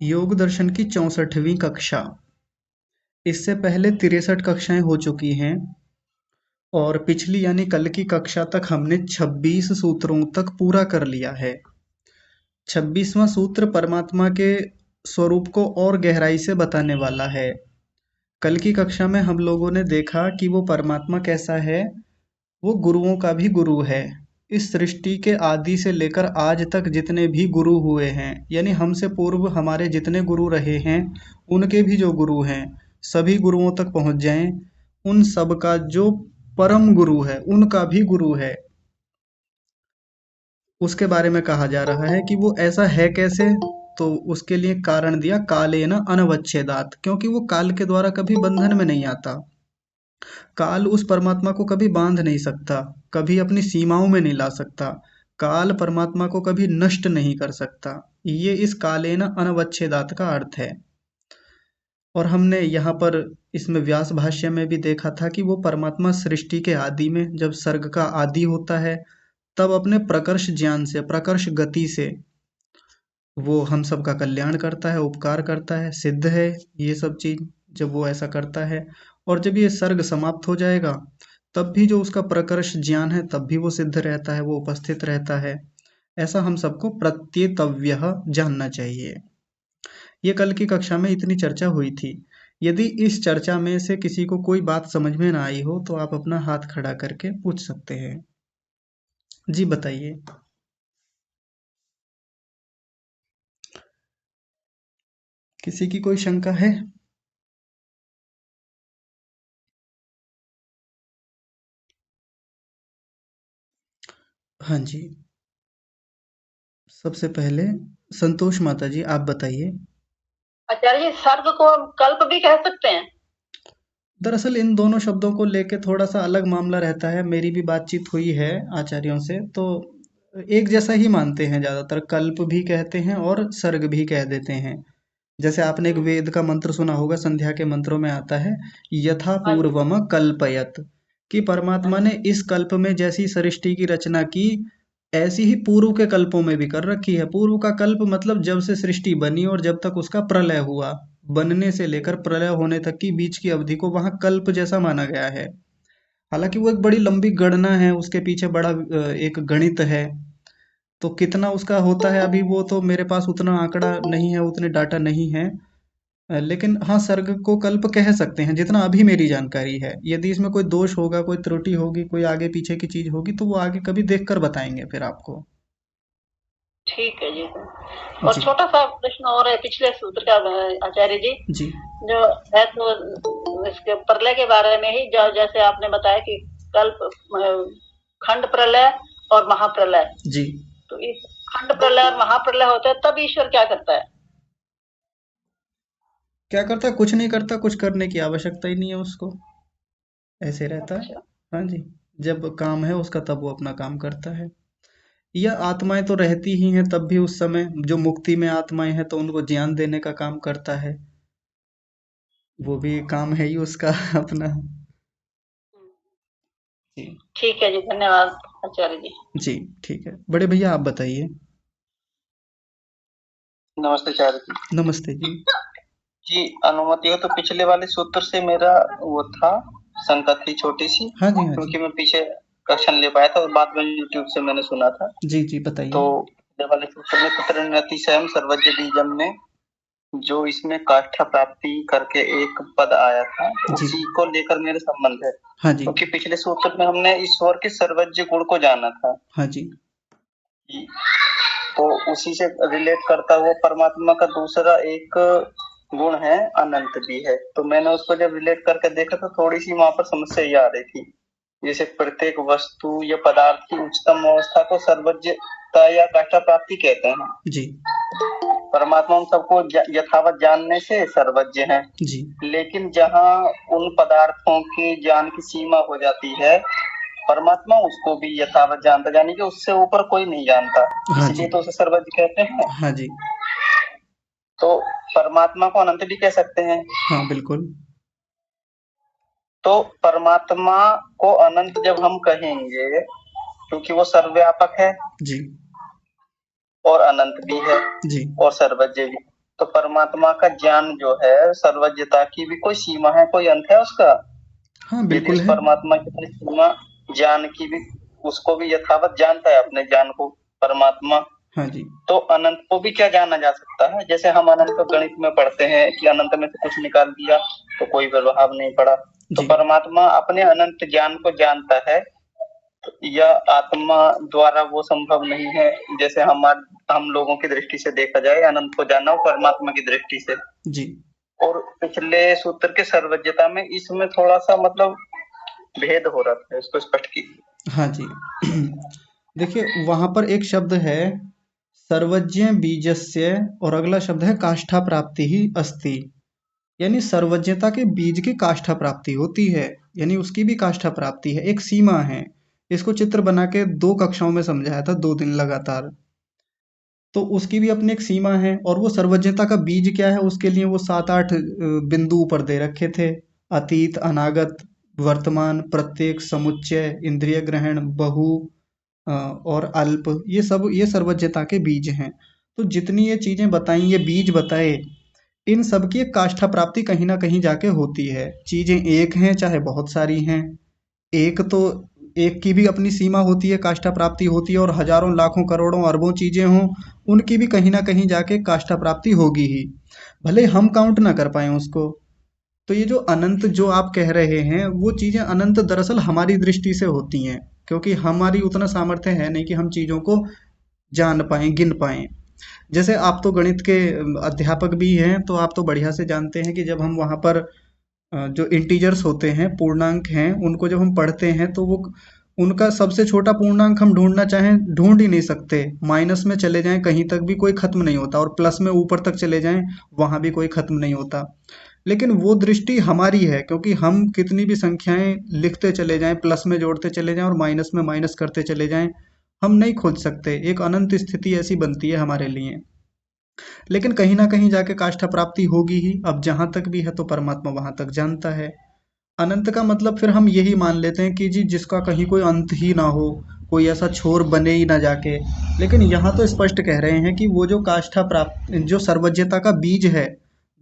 योग दर्शन की 64वीं कक्षा। इससे पहले 63 कक्षाएं हो चुकी हैं और पिछली यानी कल की कक्षा तक हमने 26 सूत्रों तक पूरा कर लिया है। 26वां सूत्र परमात्मा के स्वरूप को और गहराई से बताने वाला है। कल की कक्षा में हम लोगों ने देखा कि वो परमात्मा कैसा है। वो गुरुओं का भी गुरु है। इस सृष्टि के आदि से लेकर आज तक जितने भी गुरु हुए हैं, यानी हमसे पूर्व हमारे जितने गुरु रहे हैं, उनके भी जो गुरु हैं, सभी गुरुओं तक पहुंच जाएं। उन सब का जो परम गुरु है, उनका भी गुरु है, उसके बारे में कहा जा रहा है कि वो ऐसा है कैसे। तो उसके लिए कारण दिया कालेन अनवच्छेदात, क्योंकि वो काल के द्वारा कभी बंधन में नहीं आता। काल उस परमात्मा को कभी बांध नहीं सकता, कभी अपनी सीमाओं में नहीं ला सकता। काल परमात्मा को कभी नष्ट नहीं कर सकता। ये इस कालेन अनवच्छेदात का अर्थ है। और हमने यहाँ पर इसमें व्यास भाष्य में भी देखा था कि वो परमात्मा सृष्टि के आदि में, जब सर्ग का आदि होता है, तब अपने प्रकर्ष ज्ञान से, प्रकर्ष गति से वो हम सब का कल्याण करता है, उपकार करता है, सिद्ध है ये सब चीज जब वो ऐसा करता है। और जब ये सर्ग समाप्त हो जाएगा, तब भी जो उसका प्रकर्ष ज्ञान है, तब भी वो सिद्ध रहता है, वो उपस्थित रहता है। ऐसा हम सबको प्रत्येतव्य जानना चाहिए। ये कल की कक्षा में इतनी चर्चा हुई थी। यदि इस चर्चा में से किसी को कोई बात समझ में ना आई हो तो आप अपना हाथ खड़ा करके पूछ सकते हैं। जी बताइए। किसी की कोई शंका है? हाँ जी। सबसे पहले संतोष माता जी आप बताइए। आचार्य जी, सर्ग को हम कल्प भी कह सकते हैं? दरअसल इन दोनों शब्दों को लेके थोड़ा सा अलग मामला रहता है। मेरी भी बातचीत हुई है आचार्यों से, तो एक जैसा ही मानते हैं ज्यादातर। कल्प भी कहते हैं और सर्ग भी कह देते हैं। जैसे आपने एक वेद का मंत्र सुना होगा, संध्या के मंत्रों में आता है यथा हाँ जी, पूर्वम कल्पयत, कि हाँ परमात्मा जी। ने इस कल्प में जैसी सृष्टि की रचना की, ऐसी ही पूर्व के कल्पों में भी कर रखी है। पूर्व का कल्प मतलब जब से सृष्टि बनी और जब तक उसका प्रलय हुआ, बनने से लेकर प्रलय होने तक की बीच की अवधि को वहां कल्प जैसा माना गया है। हालांकि वो एक बड़ी लंबी गणना है, उसके पीछे बड़ा एक गणित है। तो कितना उसका होता है अभी वो तो मेरे पास उतना आंकड़ा नहीं है, उतने डाटा नहीं है। लेकिन हाँ, सर्ग को कल्प कह सकते हैं जितना अभी मेरी जानकारी है। यदि इसमें कोई दोष होगा, कोई त्रुटि होगी, कोई आगे पीछे की चीज होगी, तो वो आगे कभी देख कर बताएंगे फिर आपको। ठीक है जी। और जी। छोटा-सा प्रश्न और है पिछले सूत्र का आचार्य जी, जी। जो है तो इसके प्रलय के बारे में ही जैसे आपने बताया कि कल्प खंड प्रलय और महाप्रलय। जी। तो इस खंड प्रलय और महाप्रलय होता है तब ईश्वर क्या करता है? क्या करता है? कुछ नहीं करता, कुछ करने की आवश्यकता ही नहीं है उसको, ऐसे रहता है। अच्छा। हाँ जी। जब काम है उसका तब वो अपना काम करता है। या आत्माएं तो रहती ही हैं तब भी, उस समय जो मुक्ति में आत्माएं हैं तो उनको ज्ञान देने का काम करता है। वो भी काम है ही उसका अपना। जी। ठीक है जी, धन्यवाद आचार्य जी। जी। ठीक है, बड़े भैया आप बताइए। नमस्ते आचार्य जी। नमस्ते जी। जी, अनुमति हो तो पिछले वाले सूत्र से मेरा वो था, शंका थी छोटी-सी, हाँ जी, हाँ जी। क्योंकि मैं पीछे कक्षा नहीं ले पाया था और बाद में यूट्यूब से मैंने सुना था। जी, जी तो बताइए। पिछले वाले सूत्र में पुत्रन्नति स्वयं सर्वज्ञ बीजम में जो इसमें काष्ठा प्राप्ति करके एक पद आया था, जी। उसी को लेकर मेरा संबंध है। हाँ जी। क्योंकि पिछले सूत्र में हमने ईश्वर के सर्वज्ञ गुण को जाना था हाँ जी। कि तो उसी से रिलेट करता हुआ परमात्मा का दूसरा एक गुण है अनंत भी है। तो मैंने उसको जब रिलेट करके देखा तो थोड़ी सी वहां पर समस्या ये आ रही थी। जैसे प्रत्येक वस्तु या पदार्थ की उच्चतम अवस्था को सर्वज्ञता या काष्ठा प्राप्ति कहते हैं। जी। परमात्मा उन सबको यथावत जानने से सर्वज्ञ है। जी। लेकिन जहाँ उन पदार्थों की ज्ञान की सीमा हो जाती है, परमात्मा उसको भी यथावत जानता, यानी कि उससे ऊपर कोई नहीं जानता, हाँ जी। इसलिए तो उसे सर्वज्ञ कहते हैं। हाँ जी। तो परमात्मा को अनंत भी कह सकते हैं। हाँ बिल्कुल। तो परमात्मा को अनंत जब हम कहेंगे, क्योंकि वो सर्वव्यापक है जी। और अनंत भी है जी। और सर्वज्ञ भी, तो परमात्मा का ज्ञान जो है, सर्वज्ञता की भी कोई सीमा है, कोई अंत है उसका? हाँ यदि बिल्कुल उस है। परमात्मा की कोई सीमा ज्ञान की भी, उसको भी यथावत जानता है अपने ज्ञान को परमात्मा, हाँ जी। तो अनंत को भी क्या जाना जा सकता है? जैसे हम अनंत को गणित में पढ़ते हैं कि अनंत में से कुछ निकाल दिया तो कोई प्रभाव नहीं पड़ा, तो जी। परमात्मा अपने अनंत ज्ञान को जानता है, तो यह आत्मा द्वारा वो संभव नहीं है। जैसे हम लोगों की दृष्टि से देखा जाए, अनंत को जानना हो परमात्मा की दृष्टि से। जी। और पिछले सूत्र के सर्वज्ञता में इसमें थोड़ा सा मतलब भेद हो रहा था, इसको स्पष्ट कीजिए। हाँ जी। देखिए वहां पर एक शब्द है सर्वज्ञ बीजस्य, और अगला शब्द है काष्ठा प्राप्ति ही अस्ति। यानी सर्वज्ञता के बीज की काष्ठा प्राप्ति होती है, यानी उसकी भी काष्ठा प्राप्ति है, एक सीमा है। इसको चित्र बना के 2 कक्षाओं में समझाया था, 2 दिन लगातार। तो उसकी भी अपनी एक सीमा है, और वो सर्वज्ञता का बीज क्या है, उसके लिए वो 7-8 बिंदु ऊपर दे रखे थे। अतीत, अनागत, वर्तमान, प्रत्येक, समुच्चय, इंद्रिय ग्रहण, बहु और अल्प, ये सर्वज्ञता के बीज हैं। तो जितनी ये चीजें बताई, ये बीज बताए, इन सब की एक काष्ठा प्राप्ति कहीं ना कहीं जाके होती है। चीजें एक हैं चाहे बहुत सारी हैं, एक तो एक की भी अपनी सीमा होती है, काष्ठा प्राप्ति होती है, और हजारों लाखों करोड़ों अरबों चीजें हों, उनकी भी कहीं ना कहीं जाके काष्ठा प्राप्ति होगी ही, भले हम काउंट ना कर पाए उसको। तो ये जो अनंत जो आप कह रहे हैं, वो चीजें अनंत दरअसल हमारी दृष्टि से होती हैं, क्योंकि हमारी उतना सामर्थ्य है नहीं कि हम चीजों को जान पाएं, गिन पाएं। जैसे आप तो गणित के अध्यापक भी हैं, तो आप तो बढ़िया से जानते हैं कि जब हम वहाँ पर जो इंटीजर्स होते हैं, पूर्णांक हैं, उनको जब हम पढ़ते हैं तो वो उनका सबसे छोटा पूर्णांक हम ढूंढना चाहें ढूंढ ही नहीं सकते। माइनस में चले जाएं कहीं तक भी कोई खत्म नहीं होता, और प्लस में ऊपर तक चले जाएं वहां भी कोई खत्म नहीं होता। लेकिन वो दृष्टि हमारी है, क्योंकि हम कितनी भी संख्याएं लिखते चले जाएं, प्लस में जोड़ते चले जाएं और माइनस में माइनस करते चले जाएं, हम नहीं खोज सकते। एक अनंत स्थिति ऐसी बनती है हमारे लिए। लेकिन कहीं ना कहीं जाके काष्ठा प्राप्ति होगी ही। अब जहां तक भी है तो परमात्मा वहां तक जानता है। अनंत का मतलब फिर हम यही मान लेते हैं कि जी जिसका कहीं कोई अंत ही ना हो, कोई ऐसा छोर बने ही ना जाके। लेकिन यहाँ तो स्पष्ट कह रहे हैं कि वो जो काष्ठा प्राप्त, जो सर्वज्ञता का बीज है,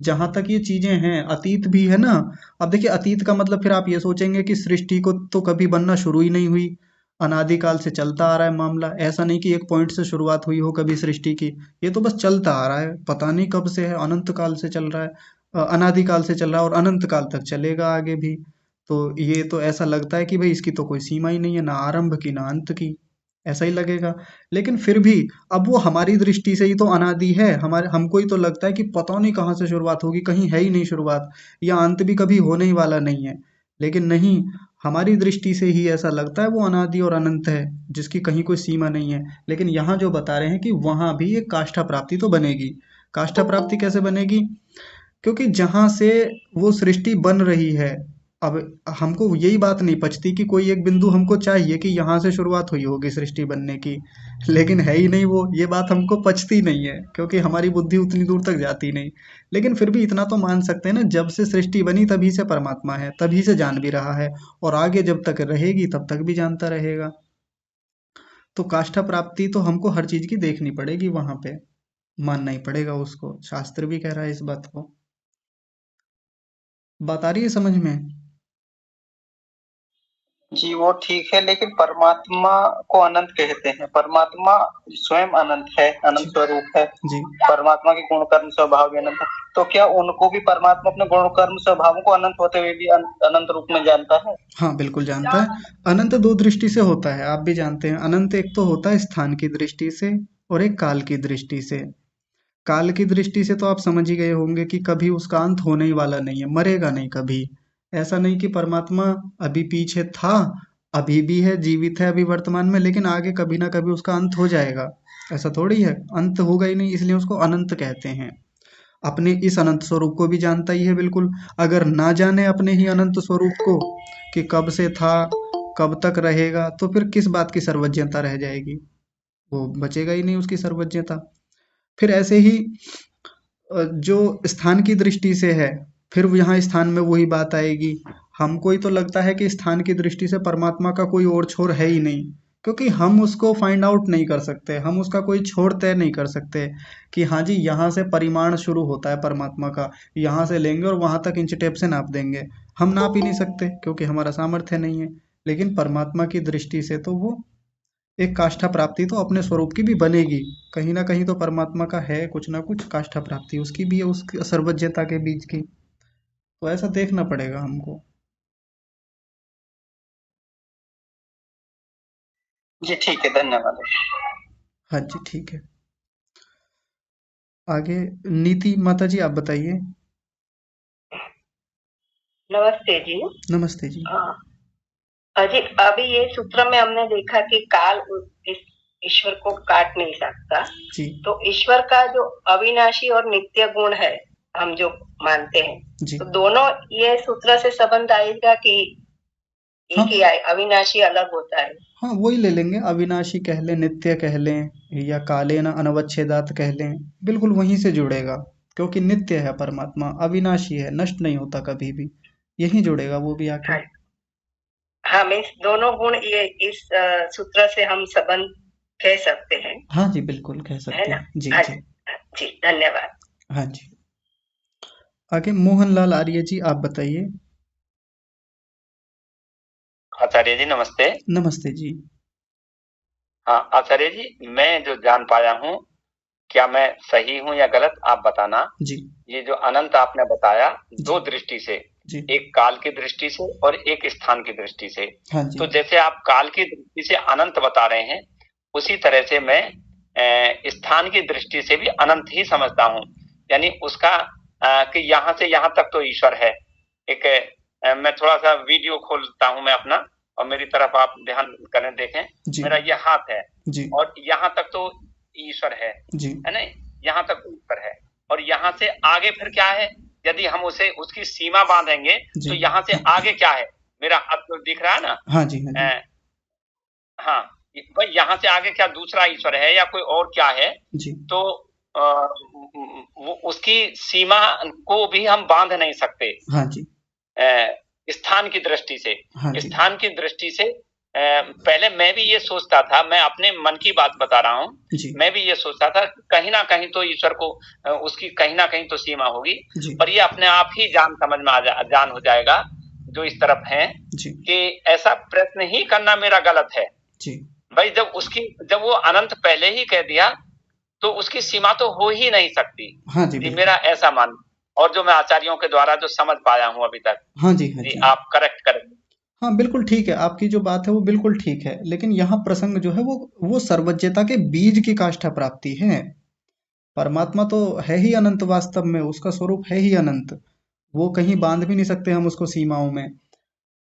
जहां तक ये चीजें हैं, अतीत भी है ना। अब देखिए अतीत का मतलब फिर आप ये सोचेंगे कि सृष्टि को तो कभी बनना शुरू ही नहीं हुई, अनादिकाल से चलता आ रहा है मामला। ऐसा नहीं कि एक पॉइंट से शुरुआत हुई हो कभी सृष्टि की, ये तो बस चलता आ रहा है, पता नहीं कब से है, अनंत काल से चल रहा है, अनादिकाल से चल रहा है, और अनंत काल तक चलेगा आगे भी। तो ये तो ऐसा लगता है कि भाई इसकी तो कोई सीमा ही नहीं है, ना आरंभ की ना अंत की, ऐसा ही लगेगा। लेकिन फिर भी अब वो हमारी दृष्टि से ही तो अनादि है, हमारे हमको ही तो लगता है कि पता नहीं कहाँ से शुरुआत होगी, कहीं है ही नहीं शुरुआत, या अंत भी कभी होने ही वाला नहीं है। लेकिन नहीं, हमारी दृष्टि से ही ऐसा लगता है वो अनादि और अनंत है, जिसकी कहीं कोई सीमा नहीं है। लेकिन यहाँ जो बता रहे हैं कि वहां भी एक काष्ठा प्राप्ति तो बनेगी। काष्ठा प्राप्ति कैसे बनेगी? क्योंकि जहां से वो सृष्टि बन रही है, अब हमको यही बात नहीं पचती कि कोई एक बिंदु हमको चाहिए कि यहाँ से शुरुआत हुई होगी सृष्टि बनने की, लेकिन है ही नहीं वो, ये बात हमको पचती नहीं है, क्योंकि हमारी बुद्धि उतनी दूर तक जाती नहीं। लेकिन फिर भी इतना तो मान सकते हैं ना, जब से सृष्टि बनी तभी से परमात्मा है, तभी से जान भी रहा है, और आगे जब तक रहेगी तब तक भी जानता रहेगा। तो काष्ठा प्राप्ति तो हमको हर चीज की देखनी पड़ेगी वहां पे, मानना ही पड़ेगा उसको, शास्त्र भी कह रहा है इस बात को। बात आ रही है समझ में? जी वो ठीक है, लेकिन परमात्मा को अनंत कहते हैं। परमात्मा स्वयं अनंत है, अनंत जी। स्वरूप है। जी। परमात्मा के गुण कर्म स्वभाव भी अनंत है। तो क्या उनको भी परमात्मा अपने गुण कर्म स्वभावों को अनंत होते हुए भी अनंत रूप में जानता है? हाँ बिल्कुल जानता है। अनंत 2 दृष्टि से होता है, आप भी जानते हैं। अनंत एक तो होता है स्थान की दृष्टि से, और एक काल की दृष्टि से। काल की दृष्टि से तो आप समझ ही गए होंगे कि कभी उसका अंत होने ही वाला नहीं है, मरेगा नहीं कभी। ऐसा नहीं कि परमात्मा अभी पीछे था, अभी भी है, जीवित है अभी वर्तमान में, लेकिन आगे कभी ना कभी उसका अंत हो जाएगा, ऐसा थोड़ी है। अंत होगा ही नहीं, इसलिए उसको अनंत कहते हैं। अपने इस अनंत स्वरूप को भी जानता ही है बिल्कुल। अगर ना जाने अपने ही अनंत स्वरूप को कि कब से था, कब तक रहेगा, तो फिर किस बात की सर्वज्ञता रह जाएगी? वो बचेगा ही नहीं उसकी सर्वज्ञता। फिर ऐसे ही जो स्थान की दृष्टि से है, फिर यहाँ स्थान में वही बात आएगी। हमको ही तो लगता है कि स्थान की दृष्टि से परमात्मा का कोई और छोर है ही नहीं, क्योंकि हम उसको फाइंड आउट नहीं कर सकते, हम उसका कोई छोर तय नहीं कर सकते कि हाँ जी यहाँ से परिमाण शुरू होता है परमात्मा का, यहाँ से लेंगे और वहां तक इंच टेप से नाप देंगे। हम नाप ही नहीं सकते क्योंकि हमारा सामर्थ्य नहीं है। लेकिन परमात्मा की दृष्टि से तो वो एक काष्ठा प्राप्ति तो अपने स्वरूप की भी बनेगी। कहीं ना कहीं तो परमात्मा का है कुछ ना कुछ काष्ठा प्राप्ति उसकी भी है, उसकी सर्वज्ञता के बीच की। तो ऐसा देखना पड़ेगा हमको। जी ठीक है, धन्यवाद। हाँ जी ठीक है। आगे नीति माता जी आप बताइए। नमस्ते जी। नमस्ते जी। अजी अभी ये सूत्र में हमने देखा कि काल इस ईश्वर को काट नहीं सकता। जी तो ईश्वर का जो अविनाशी और नित्य गुण है, हम जो मानते हैं, जी। तो दोनों ये सूत्र से संबंध आएगा कि हाँ एक ही अविनाशी अलग होता है? हाँ वही ले लेंगे, अविनाशी कह लें, नित्य कह लें, या कालेन अनवच्छेदात कह लें, बिल्कुल वहीं से जुड़ेगा। क्योंकि नित्य है परमात्मा, अविनाशी है, नष्ट नहीं होता कभी भी, यहीं जुड़ेगा वो भी आके। हाँ हाँ, मीन्स दोनों गुण ये इस सूत्र से हम संबंध कह सकते हैं, हाँ जी बिल्कुल कह है सकते ना? हैं जी हाँ जी। जी, धन्यवाद। हाँ जी। आगे मोहनलाल आर्य जी आप बताइए। आचार्य जी नमस्ते। नमस्ते जी। हाँ आचार्य जी, मैं जो जान पाया हूँ, क्या मैं सही हूँ या गलत आप बताना। जी ये जो अनंत आपने बताया दो जी दृष्टि से, जी। एक काल की दृष्टि से और एक स्थान की दृष्टि से। हाँ जी तो जैसे आप काल की दृष्टि से अनंत बता रहे हैं, उसी तरह से मैं स्थान की दृष्टि से भी अनंत ही समझता हूँ। यानी उसका कि यहाँ से यहाँ तक तो ईश्वर है। एक मैं थोड़ा सा वीडियो खोलता हूँ मैं अपना, और मेरी तरफ आप ध्यान करें, देखें। जी मेरा ये हाथ है जी और यहाँ तक तो ईश्वर है जी ना? यहाँ तक तो ईश्वर है, और यहाँ से आगे फिर क्या है? यदि हम उसे उसकी सीमा बांधेंगे तो जी। यहाँ से आगे क्या है? मेरा हाथ तो दिख रहा है ना? हाँ जी हाँ जी हाँ, भाई यहाँ से आगे क्या दूसरा ईश्वर है या कोई और क्या है? जी तो वो उसकी सीमा को भी हम बांध नहीं सकते। हाँ जी स्थान की दृष्टि से, हाँ जी स्थान की दृष्टि से पहले मैं भी ये सोचता था, मैं अपने मन की बात बता रहा हूँ, जी मैं भी ये सोचता था कहीं ना कहीं तो ईश्वर को उसकी कहीं ना कहीं तो सीमा होगी। जी पर ये अपने आप ही जान समझ में जान हो जाएगा जो इस तरफ है जी कि ऐसा प्रश्न ही करना मेरा गलत है। जी। भाई जब वो अनंत पहले ही कह दिया तो उसकी सीमा तो हो ही नहीं सकती। हाँ जी जी बिल्कुल। मेरा ऐसा मान, और जो मैं आचार्यों के द्वारा जो समझ पाया हूँ अभी तक। हाँ जी हाँ जी जी। आप करेक्ट करें। हाँ बिल्कुल ठीक है, आपकी जो बात है वो बिल्कुल ठीक है, लेकिन यहाँ प्रसंग जो है वो सर्वज्ञता के बीज की काष्ठा प्राप्ति है। परमात्मा तो है ही अनंत, वास्तव में उसका स्वरूप है ही अनंत, वो कहीं बांध भी नहीं सकते हम उसको सीमाओं में।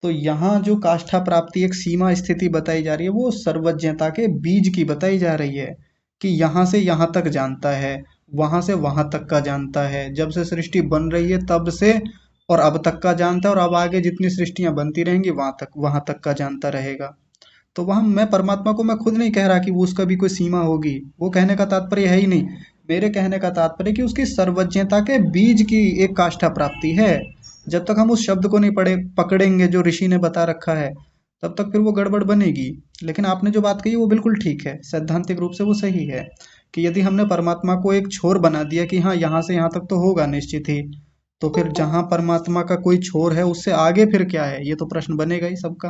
तो यहाँ जो काष्ठा प्राप्ति एक सीमा स्थिति बताई जा रही है, वो सर्वज्ञता के बीज की बताई जा रही है कि यहाँ से यहाँ तक जानता है, वहां से वहां तक का जानता है, जब से सृष्टि बन रही है तब से और अब तक का जानता है, और अब आगे जितनी सृष्टियां बनती रहेंगी वहां तक का जानता रहेगा। तो वहां मैं परमात्मा को मैं खुद नहीं कह रहा कि वो उसका भी कोई सीमा होगी, वो कहने का तात्पर्य है ही नहीं। मेरे कहने का तात्पर्य कि उसकी सर्वज्ञता के बीज की एक काष्ठा प्राप्ति है। जब तक हम उस शब्द को नहीं पकड़ेंगे जो ऋषि ने बता रखा है, तब तक फिर वो गड़बड़ बनेगी। लेकिन आपने जो बात कही वो बिल्कुल ठीक है, सैद्धांतिक रूप से वो सही है कि यदि हमने परमात्मा को एक छोर बना दिया कि हाँ यहाँ से यहाँ तक तो होगा निश्चित ही, तो फिर जहाँ परमात्मा का कोई छोर है उससे आगे फिर क्या है, ये तो प्रश्न बनेगा ही सबका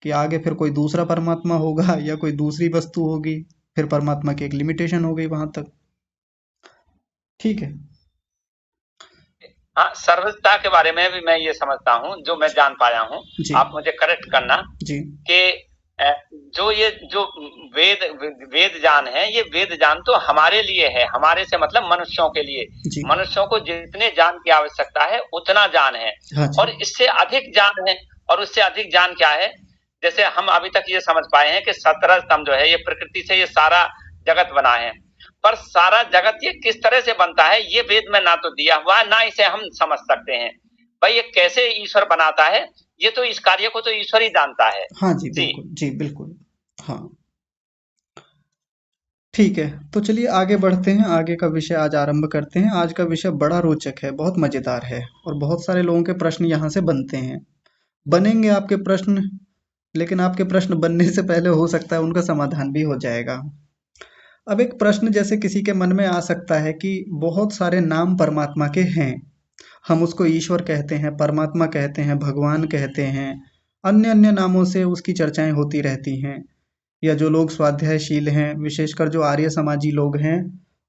कि आगे फिर कोई दूसरा परमात्मा होगा या कोई दूसरी वस्तु होगी। फिर परमात्मा की एक लिमिटेशन हो गई वहां तक। ठीक है। हाँ, सर्वज्ञता के बारे में भी मैं ये समझता हूँ, जो मैं जान पाया हूँ। जी आप मुझे करेक्ट करना जी कि जो वेद वेद ज्ञान है, ये वेद ज्ञान तो हमारे लिए है, हमारे से मतलब मनुष्यों के लिए। जी। मनुष्यों को जितने ज्ञान की आवश्यकता है उतना ज्ञान है, हाँ और जी इससे अधिक ज्ञान है। और उससे अधिक ज्ञान क्या है? जैसे हम अभी तक ये समझ पाए हैं कि 17 स्तंभ जो है, ये प्रकृति से ये सारा जगत बना है। पर सारा जगत ये किस तरह से बनता है, ये वेद में ना तो दिया हुआ है, ना इसे हम समझ सकते हैं। भाई ये कैसे ईश्वर बनाता है, ये तो इस कार्य को तो ईश्वर ही जानता है। हाँ जी बिल्कुल जी बिल्कुल। हाँ ठीक है, तो चलिए आगे बढ़ते हैं, आगे का विषय आज आरंभ करते हैं। आज का विषय बड़ा रोचक है, बहुत मजेदार है, और बहुत सारे लोगों के प्रश्न यहाँ से बनते हैं, बनेंगे आपके प्रश्न। लेकिन आपके प्रश्न बनने से पहले हो सकता है उनका समाधान भी हो जाएगा। अब एक प्रश्न जैसे किसी के मन में आ सकता है कि बहुत सारे नाम परमात्मा के हैं, हम उसको ईश्वर कहते हैं, परमात्मा कहते हैं, भगवान कहते हैं, अन्य अन्य नामों से उसकी चर्चाएं होती रहती हैं। या जो लोग स्वाध्यायशील हैं, विशेषकर जो आर्य समाजी लोग हैं,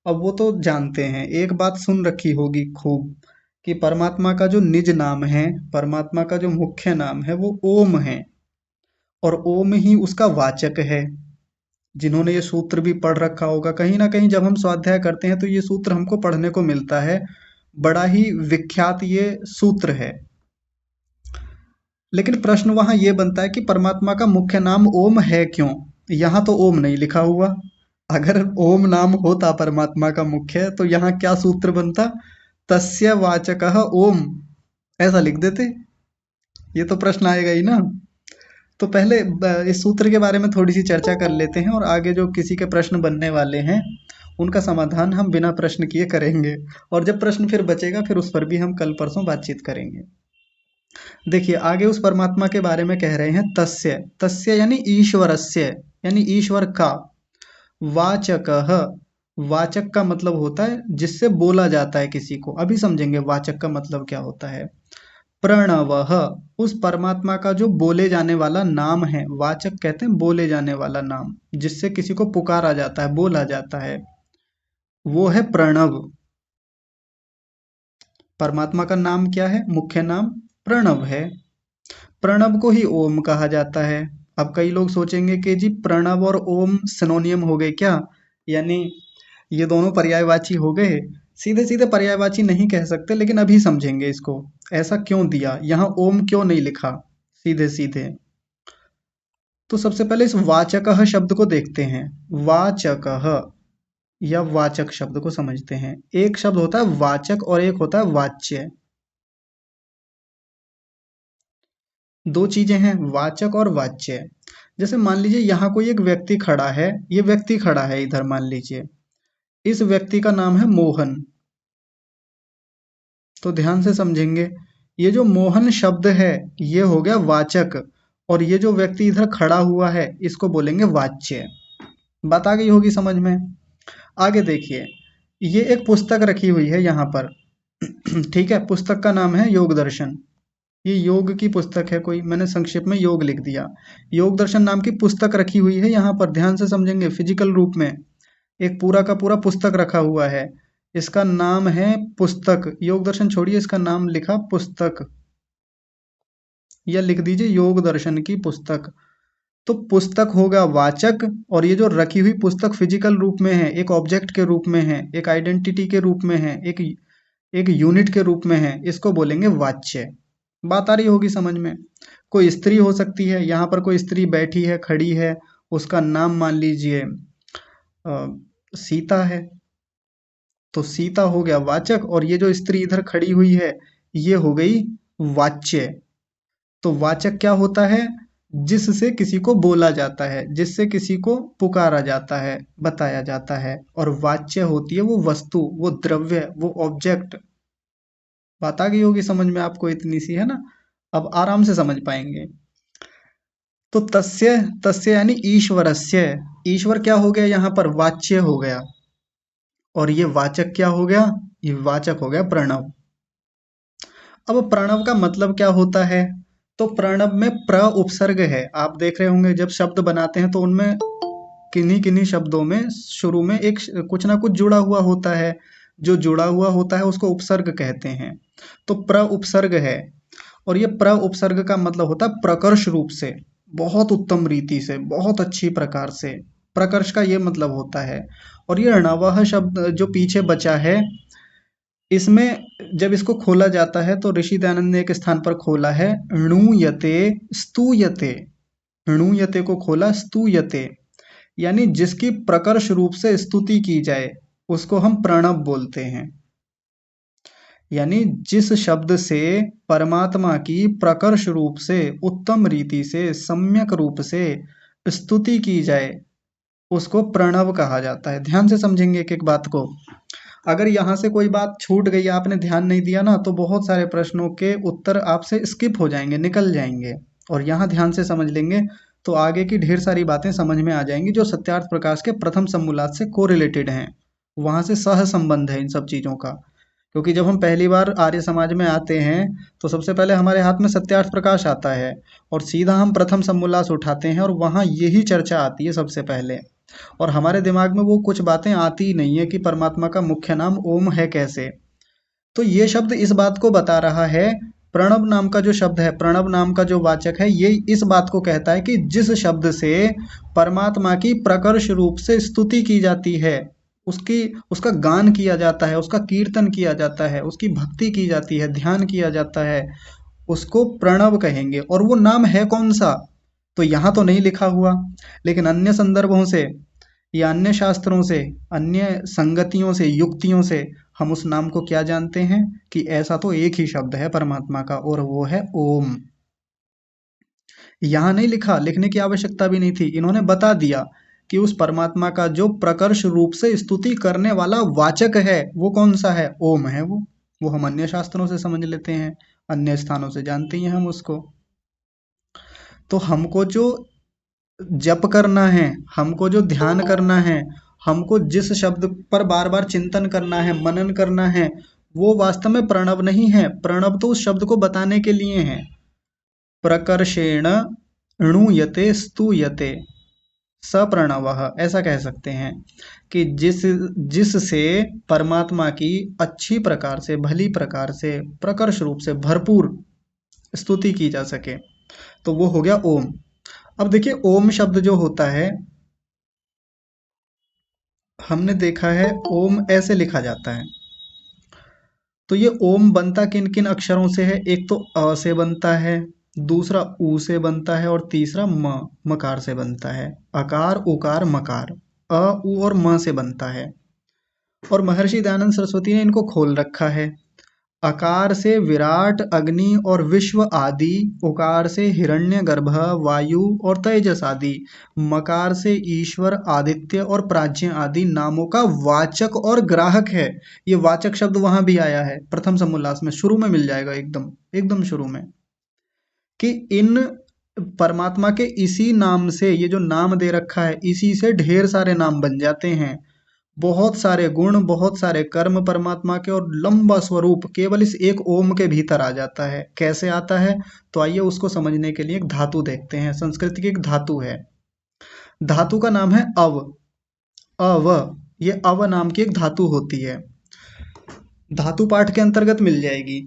अब वो तो जानते हैं, एक बात सुन रखी होगी खूब, कि परमात्मा का जो निज नाम है, परमात्मा का जो मुख्य नाम है वो ओम है, और ओम ही उसका वाचक है। जिन्होंने ये सूत्र भी पढ़ रखा होगा, कहीं ना कहीं जब हम स्वाध्याय करते हैं तो ये सूत्र हमको पढ़ने को मिलता है, बड़ा ही विख्यात ये सूत्र है। लेकिन प्रश्न वहां ये बनता है कि परमात्मा का मुख्य नाम ओम है क्यों? यहाँ तो ओम नहीं लिखा हुआ। अगर ओम नाम होता परमात्मा का मुख्य, तो यहाँ क्या सूत्र बनता? तस्य वाचकः ओम, ऐसा लिख देते। ये तो प्रश्न आएगा ही ना। तो पहले इस सूत्र के बारे में थोड़ी सी चर्चा कर लेते हैं, और आगे जो किसी के प्रश्न बनने वाले हैं उनका समाधान हम बिना प्रश्न किए करेंगे, और जब प्रश्न फिर बचेगा फिर उस पर भी हम कल परसों बातचीत करेंगे। देखिए, आगे उस परमात्मा के बारे में कह रहे हैं तस्य। तस्य यानी ईश्वरस्य, यानी ईश्वर का। वाचकः, वाचक का मतलब होता है जिससे बोला जाता है किसी को। अभी समझेंगे वाचक का मतलब क्या होता है। प्रणवः, उस परमात्मा का जो बोले जाने वाला नाम है। वाचक कहते हैं बोले जाने वाला नाम, जिससे किसी को पुकारा जाता है, बोला जाता है, वो है प्रणव। परमात्मा का नाम क्या है? मुख्य नाम प्रणव है। प्रणव को ही ओम कहा जाता है। अब कई लोग सोचेंगे कि जी प्रणव और ओम सिनोनियम हो गए क्या, यानी ये दोनों पर्यायवाची हो गए? सीधे सीधे पर्यायवाची नहीं कह सकते, लेकिन अभी समझेंगे इसको। ऐसा क्यों दिया, यहाँ ओम क्यों नहीं लिखा सीधे सीधे? तो सबसे पहले इस वाचकः शब्द को देखते हैं। वाचकः या वाचक शब्द को समझते हैं। एक शब्द होता है वाचक और एक होता है वाच्य। दो चीजें हैं, वाचक और वाच्य। जैसे मान लीजिए यहाँ कोई एक व्यक्ति खड़ा है, ये व्यक्ति खड़ा है इधर, मान लीजिए इस व्यक्ति का नाम है मोहन। तो ध्यान से समझेंगे, ये जो मोहन शब्द है ये हो गया वाचक, और ये जो व्यक्ति इधर खड़ा हुआ है इसको बोलेंगे वाच्य। बात आ गई होगी समझ में। आगे देखिए, ये एक पुस्तक रखी हुई है यहाँ पर ठीक है, पुस्तक का नाम है योग दर्शन। ये योग की पुस्तक है कोई, मैंने संक्षेप में योग लिख दिया। योग दर्शन नाम की पुस्तक रखी हुई है यहाँ पर, ध्यान से समझेंगे। फिजिकल रूप में एक पूरा का पूरा पुस्तक रखा हुआ है, इसका नाम है पुस्तक। योग दर्शन छोड़िए, इसका नाम लिखा पुस्तक, या लिख दीजिए योग दर्शन की पुस्तक। तो पुस्तक होगा वाचक, और ये जो रखी हुई पुस्तक फिजिकल रूप में है, एक ऑब्जेक्ट के रूप में है, एक आइडेंटिटी के रूप में है, एक यूनिट के रूप में है, इसको बोलेंगे वाच्य। बात आ रही होगी समझ में। कोई स्त्री हो सकती है, यहाँ पर कोई स्त्री बैठी है, खड़ी है, उसका नाम मान लीजिए सीता है, तो सीता हो गया वाचक, और ये जो स्त्री इधर खड़ी हुई है ये हो गई वाच्य। तो वाचक क्या होता है? जिससे किसी को बोला जाता है, जिससे किसी को पुकारा जाता है, बताया जाता है। और वाच्य होती है वो वस्तु, वो द्रव्य, वो ऑब्जेक्ट। बात आ गई होगी समझ में आपको, इतनी सी है ना, अब आराम से समझ पाएंगे। तो तस्य, तस्य यानी ईश्वरस्य। ईश्वर क्या हो गया यहाँ पर? वाच्य हो गया। और ये वाचक क्या हो गया? ये वाचक हो गया प्रणव। अब प्रणव का मतलब क्या होता है? तो प्रणव में प्र उपसर्ग है। आप देख रहे होंगे जब शब्द बनाते हैं तो उनमें किन्हीं किन्हीं शब्दों में शुरू में एक कुछ ना कुछ जुड़ा हुआ होता है। जो जुड़ा हुआ होता है उसको उपसर्ग कहते हैं। तो प्र उपसर्ग है, और ये प्र उपसर्ग का मतलब होता है प्रकर्ष रूप से, बहुत उत्तम रीति से, बहुत अच्छी प्रकार से। प्रकर्ष का ये मतलब होता है। और ये णवः शब्द जो पीछे बचा है, इसमें जब इसको खोला जाता है तो ऋषि दयानंद ने एक स्थान पर खोला है णूयते स्तूयते। णूयते को खोला स्तूयते, यानी जिसकी प्रकर्ष रूप से स्तुति की जाए उसको हम प्रणव बोलते हैं। यानी जिस शब्द से परमात्मा की प्रकर्ष रूप से, उत्तम रीति से, सम्यक रूप से स्तुति की जाए उसको प्रणव कहा जाता है। ध्यान से समझेंगे एक एक बात को। अगर यहाँ से कोई बात छूट गई, आपने ध्यान नहीं दिया ना, तो बहुत सारे प्रश्नों के उत्तर आपसे स्किप हो जाएंगे, निकल जाएंगे। और यहाँ ध्यान से समझ लेंगे तो आगे की ढेर सारी बातें समझ में आ जाएंगी जो सत्यार्थ प्रकाश के प्रथम समूलात से कोरिलेटेड हैं। वहाँ से सह संबंध है इन सब चीज़ों का। क्योंकि जब हम पहली बार आर्य समाज में आते हैं तो सबसे पहले हमारे हाथ में सत्यार्थ प्रकाश आता है और सीधा हम प्रथम समोल्लास उठाते हैं और वहाँ यही चर्चा आती है सबसे पहले। और हमारे दिमाग में वो कुछ बातें आती ही नहीं है कि परमात्मा का मुख्य नाम ओम है कैसे। तो ये शब्द इस बात को बता रहा है, प्रणव नाम का जो शब्द है, प्रणव नाम का जो वाचक है, ये इस बात को कहता है कि जिस शब्द से परमात्मा की प्रकर्ष रूप से स्तुति की जाती है, उसका गान किया जाता है, उसका कीर्तन किया जाता है, उसकी भक्ति की जाती है, ध्यान किया जाता है, उसको प्रणव कहेंगे। और वो नाम है कौन सा, तो यहाँ तो नहीं लिखा हुआ, लेकिन अन्य संदर्भों से या अन्य शास्त्रों से, अन्य संगतियों से, युक्तियों से हम उस नाम को क्या जानते हैं कि ऐसा तो एक ही शब्द है परमात्मा का और वो है ओम। यहाँ नहीं लिखा, लिखने की आवश्यकता भी नहीं थी, इन्होंने बता दिया कि उस परमात्मा का जो प्रकर्ष रूप से स्तुति करने वाला वाचक है वो कौन सा है, ओम है वो हम अन्य शास्त्रों से समझ लेते हैं, अन्य स्थानों से जानते हैं हम उसको। तो हमको जो जप करना है, हमको जो ध्यान करना है, हमको जिस शब्द पर बार बार चिंतन करना है, मनन करना है, वो वास्तव में प्रणव नहीं है। प्रणव तो उस शब्द को बताने के लिए है। प्रकर्षेण णुयते स्तूयते सप्रणवः, ऐसा कह सकते हैं कि जिससे परमात्मा की अच्छी प्रकार से, भली प्रकार से, प्रकर्ष रूप से भरपूर स्तुति की जा सके, तो वो हो गया ओम। अब देखिए ओम शब्द जो होता है, हमने देखा है ओम ऐसे लिखा जाता है। तो ये ओम बनता किन किन अक्षरों से है, एक तो अ से बनता है, दूसरा ऊ से बनता है और तीसरा मकार से बनता है। अकार उकार मकार, अ उ और म से बनता है। और महर्षि दयानंद सरस्वती ने इनको खोल रखा है। अकार से विराट, अग्नि और विश्व आदि, उकार से हिरण्यगर्भ, वायु और तेजस आदि, मकार से ईश्वर, आदित्य और प्राज्ञ आदि नामों का वाचक और ग्राहक है। ये वाचक शब्द वहां भी आया है प्रथम समोल्लास में, शुरू में मिल जाएगा, एकदम एकदम शुरू में, कि इन परमात्मा के इसी नाम से, ये जो नाम दे रखा है, इसी से ढेर सारे नाम बन जाते हैं। बहुत सारे गुण, बहुत सारे कर्म परमात्मा के, और लंबा स्वरूप केवल इस एक ओम के भीतर आ जाता है। कैसे आता है, तो आइए उसको समझने के लिए एक धातु देखते हैं। संस्कृत की एक धातु है, धातु का नाम है अव। अव, ये अव नाम की एक धातु होती है, धातु पाठ के अंतर्गत मिल जाएगी।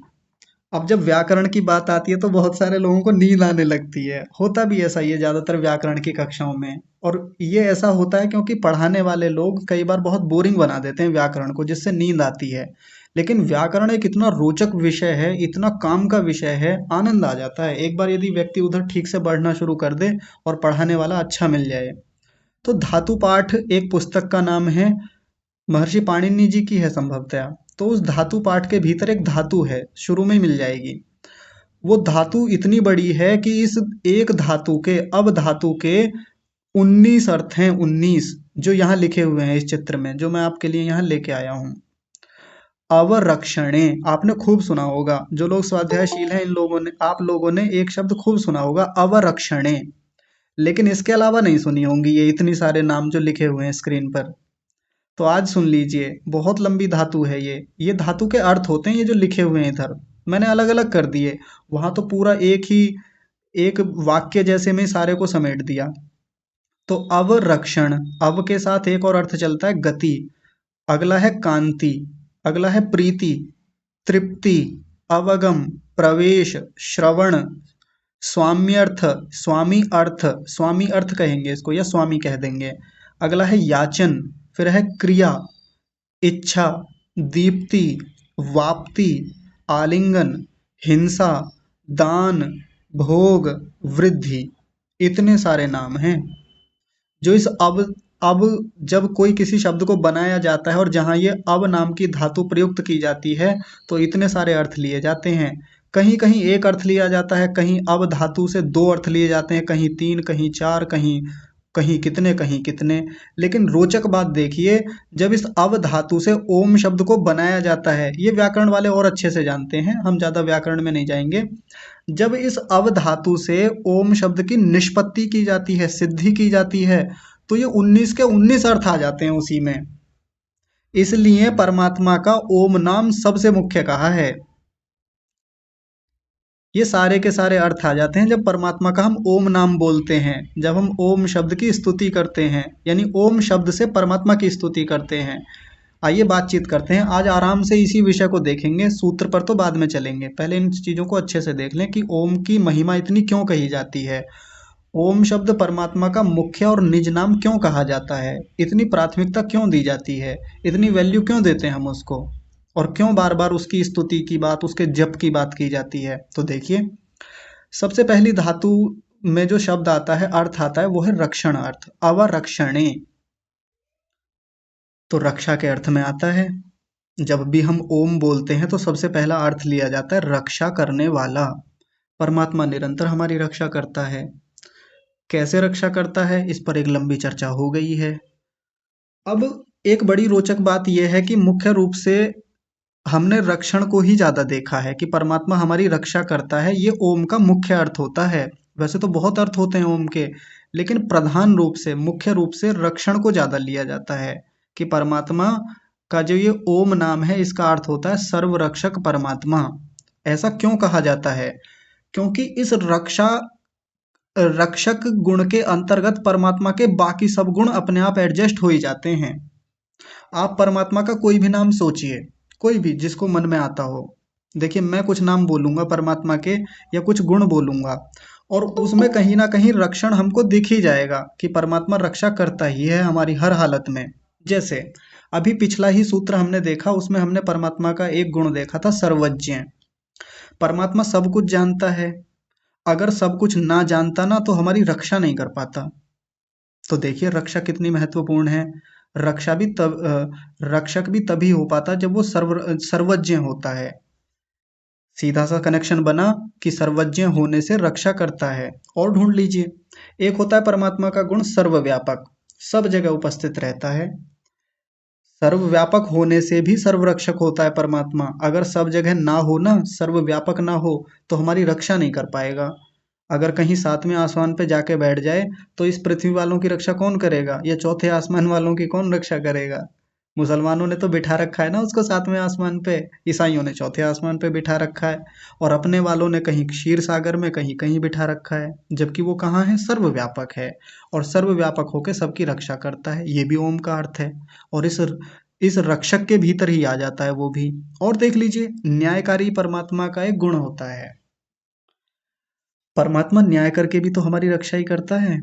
अब जब व्याकरण की बात आती है तो बहुत सारे लोगों को नींद आने लगती है, होता भी ऐसा ही है ज़्यादातर व्याकरण की कक्षाओं में। और ये ऐसा होता है क्योंकि पढ़ाने वाले लोग कई बार बहुत बोरिंग बना देते हैं व्याकरण को, जिससे नींद आती है। लेकिन व्याकरण एक इतना रोचक विषय है, इतना काम का विषय है, आनंद आ जाता है एक बार यदि व्यक्ति उधर ठीक से बढ़ना शुरू कर दे और पढ़ाने वाला अच्छा मिल जाए। तो धातु पाठ एक पुस्तक का नाम है, महर्षि पाणिनि जी की है संभवतः। तो उस धातु पाठ के भीतर एक धातु है, शुरू में मिल जाएगी। वो धातु इतनी बड़ी है कि इस एक धातु के, अब धातु के 19 अर्थ हैं, 19 जो यहाँ लिखे हुए हैं इस चित्र में, जो मैं आपके लिए यहाँ लेके आया हूँ। अवरक्षणे आपने खूब सुना होगा, जो लोग स्वाध्यायशील हैं इन लोगों ने, आप लोगों ने एक शब्द खूब सुना होगा, अवरक्षणे। लेकिन इसके अलावा नहीं सुनी होंगी ये इतनी सारे नाम जो लिखे हुए हैं स्क्रीन पर। तो आज सुन लीजिए, बहुत लंबी धातु है ये धातु के अर्थ होते हैं ये जो लिखे हुए हैं इधर, मैंने अलग अलग कर दिए, वहां तो पूरा एक वाक्य जैसे में सारे को समेट दिया। तो अवरक्षण, अव के साथ एक और अर्थ चलता है गति, अगला है कांति, अगला है प्रीति, तृप्ति, अवगम, प्रवेश, श्रवण, स्वाम्यर्थ, स्वामी अर्थ कहेंगे इसको या स्वामी कह देंगे। अगला है याचन, फिर है क्रिया, इच्छा, दीप्ति, वाप्ति, आलिंगन, हिंसा, दान, भोग, वृद्धि। इतने सारे नाम हैं जो इस अब जब कोई किसी शब्द को बनाया जाता है और जहाँ ये अब नाम की धातु प्रयुक्त की जाती है तो इतने सारे अर्थ लिए जाते हैं। कहीं कहीं एक अर्थ लिया जाता है, कहीं अब धातु से 2 अर्थ लिए जाते हैं, कहीं 3, कहीं 4, कहीं कहीं कितने कहीं कितने। लेकिन रोचक बात देखिए, जब इस अव धातु से ओम शब्द को बनाया जाता है, ये व्याकरण वाले और अच्छे से जानते हैं, हम ज़्यादा व्याकरण में नहीं जाएंगे। जब इस अव धातु से ओम शब्द की निष्पत्ति की जाती है, सिद्धि की जाती है, तो ये 19 के 19 अर्थ आ जाते हैं उसी में। इसलिए परमात्मा का ओम नाम सबसे मुख्य कहा है। ये सारे के सारे अर्थ आ जाते हैं जब परमात्मा का हम ओम नाम बोलते हैं, जब हम ओम शब्द की स्तुति करते हैं, यानी ओम शब्द से परमात्मा की स्तुति करते हैं। आइए बातचीत करते हैं, आज आराम से इसी विषय को देखेंगे, सूत्र पर तो बाद में चलेंगे, पहले इन चीज़ों को अच्छे से देख लें कि ओम की महिमा इतनी क्यों कही जाती है। ओम शब्द परमात्मा का मुख्य और निज नाम क्यों कहा जाता है, इतनी प्राथमिकता क्यों दी जाती है, इतनी वैल्यू क्यों देते हैं हम उसको, और क्यों बार बार उसकी स्तुति की बात, उसके जप की बात की जाती है। तो देखिए, सबसे पहली धातु में जो शब्द आता है, अर्थ आता है, वो है रक्षण अर्थ, अवरक्षणे। तो रक्षा के अर्थ में आता है। जब भी हम ओम बोलते हैं तो सबसे पहला अर्थ लिया जाता है रक्षा करने वाला। परमात्मा निरंतर हमारी रक्षा करता है। कैसे रक्षा करता है, इस पर एक लंबी चर्चा हो गई है। अब एक बड़ी रोचक बात यह है कि मुख्य रूप से हमने रक्षण को ही ज्यादा देखा है कि परमात्मा हमारी रक्षा करता है, ये ओम का मुख्य अर्थ होता है। वैसे तो बहुत अर्थ होते हैं ओम के, लेकिन प्रधान रूप से, मुख्य रूप से रक्षण को ज्यादा लिया जाता है कि परमात्मा का जो ये ओम नाम है, इसका अर्थ होता है सर्वरक्षक परमात्मा। ऐसा क्यों कहा जाता है? क्योंकि इस रक्षक गुण के अंतर्गत परमात्मा के बाकी सब गुण अपने आप एडजस्ट हो ही जाते हैं। आप परमात्मा का कोई भी नाम सोचिए, कोई भी जिसको मन में आता हो। देखिए, मैं कुछ नाम बोलूंगा परमात्मा के या कुछ गुण बोलूंगा, और उसमें कहीं ना कहीं रक्षण हमको दिख ही जाएगा कि परमात्मा रक्षा करता ही है हमारी हर हालत में। जैसे अभी पिछला ही सूत्र हमने देखा, उसमें हमने परमात्मा का एक गुण देखा था, सर्वज्ञ। परमात्मा सब कुछ जानता है, अगर सब कुछ ना जानता ना तो हमारी रक्षा नहीं कर पाता। तो देखिए रक्षा कितनी महत्वपूर्ण है। रक्षक भी तभी हो पाता जब वो सर्वज्ञ होता है। सीधा सा कनेक्शन बना कि सर्वज्ञ होने से रक्षा करता है। और ढूंढ लीजिए, एक होता है परमात्मा का गुण सर्वव्यापक, सब जगह उपस्थित रहता है। सर्वव्यापक होने से भी सर्वरक्षक होता है परमात्मा। अगर सब जगह ना हो ना, सर्वव्यापक ना हो, तो हमारी रक्षा नहीं कर पाएगा। अगर कहीं सातवें आसमान पे जाके बैठ जाए तो इस पृथ्वी वालों की रक्षा कौन करेगा, या चौथे आसमान वालों की कौन रक्षा करेगा? मुसलमानों ने तो बिठा रखा है ना उसको सातवें आसमान पे, ईसाइयों ने चौथे आसमान पे बिठा रखा है, और अपने वालों ने कहीं क्षीर सागर में, कहीं कहीं बिठा रखा है, जबकि वो कहाँ है, सर्वव्यापक है, और सर्वव्यापक होकर सबकी रक्षा करता है। ये भी ओम का अर्थ है, और इस रक्षक के भीतर ही आ जाता है वो भी। और देख लीजिए, न्यायकारी परमात्मा का एक गुण होता है। परमात्मा न्याय करके भी तो हमारी रक्षा ही करता है।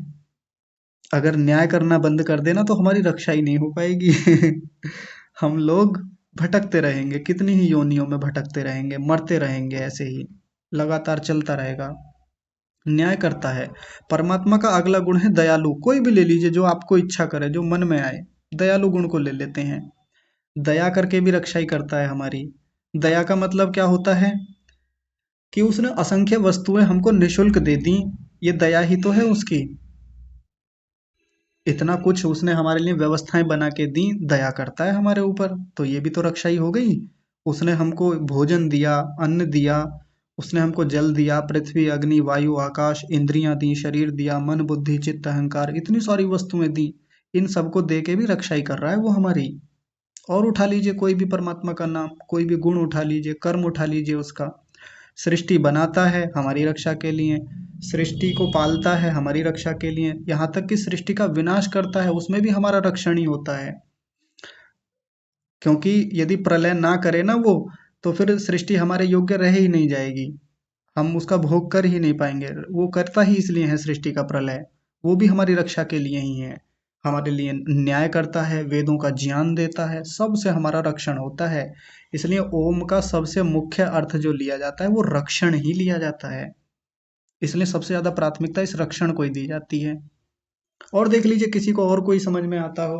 अगर न्याय करना बंद कर देना तो हमारी रक्षा ही नहीं हो पाएगी। हम लोग भटकते रहेंगे, कितनी ही योनियों में भटकते रहेंगे, मरते रहेंगे, ऐसे ही लगातार चलता रहेगा। न्याय करता है। परमात्मा का अगला गुण है दयालु। कोई भी ले लीजिए जो आपको इच्छा करे, जो मन में आए, दयालु गुण को ले लेते हैं। दया करके भी रक्षा ही करता है हमारी। दया का मतलब क्या होता है कि उसने असंख्य वस्तुएं हमको निशुल्क दे दी, ये दया ही तो है उसकी। इतना कुछ उसने हमारे लिए व्यवस्थाएं बना के दी, दया करता है हमारे ऊपर, तो ये भी तो रक्षा ही हो गई। उसने हमको भोजन दिया, अन्न दिया, उसने हमको जल दिया, पृथ्वी, अग्नि, वायु, आकाश, इंद्रियां दी, शरीर दिया, मन, बुद्धि, चित्त, अहंकार, इतनी सारी वस्तुएं दी। इन सबको दे के भी रक्षा ही कर रहा है वो हमारी। और उठा लीजिए कोई भी परमात्मा का नाम, कोई भी गुण उठा लीजिए, कर्म उठा लीजिए उसका। सृष्टि बनाता है हमारी रक्षा के लिए, सृष्टि को पालता है हमारी रक्षा के लिए, यहाँ तक कि सृष्टि का विनाश करता है, उसमें भी हमारा रक्षण ही होता है। क्योंकि यदि प्रलय ना करे ना वो, तो फिर सृष्टि हमारे योग्य रह ही नहीं जाएगी, हम उसका भोग कर ही नहीं पाएंगे। वो करता ही इसलिए है सृष्टि का प्रलय, वो भी हमारी रक्षा के लिए ही है। हमारे लिए न्याय करता है, वेदों का ज्ञान देता है, सबसे हमारा रक्षण होता है। इसलिए ओम का सबसे मुख्य अर्थ जो लिया जाता है वो रक्षण ही लिया जाता है। इसलिए सबसे ज्यादा प्राथमिकता इस रक्षण को ही दी जाती है। और देख लीजिए किसी को और कोई समझ में आता हो।